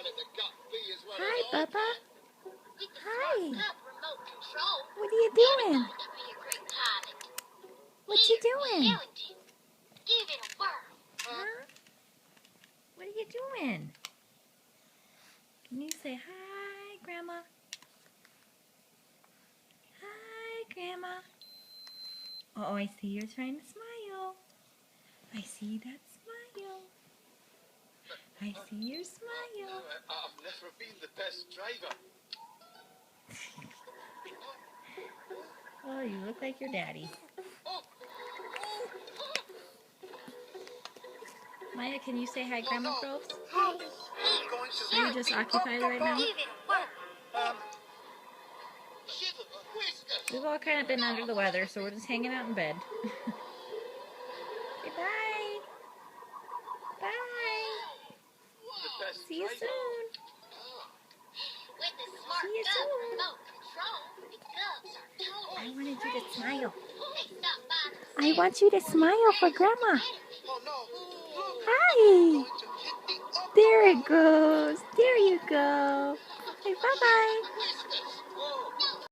Hi, Bubba. Hi. What are you doing? What you doing? Huh? What are you doing? Can you say hi, Grandma? Hi, Grandma. Oh, I see you're trying to smile. I see that smile. I see your smile. I've never been the best driver. Oh, you look like your daddy. Maya, can you say hi, Grandma Groves? Hi. Are you just occupied right now? We've all kind of been under the weather, so we're just hanging out in bed. Say bye. Bye. See you soon. See you soon. I wanted you to smile. I want you to smile for Grandma. Hi. There it goes. There you go. Say bye-bye.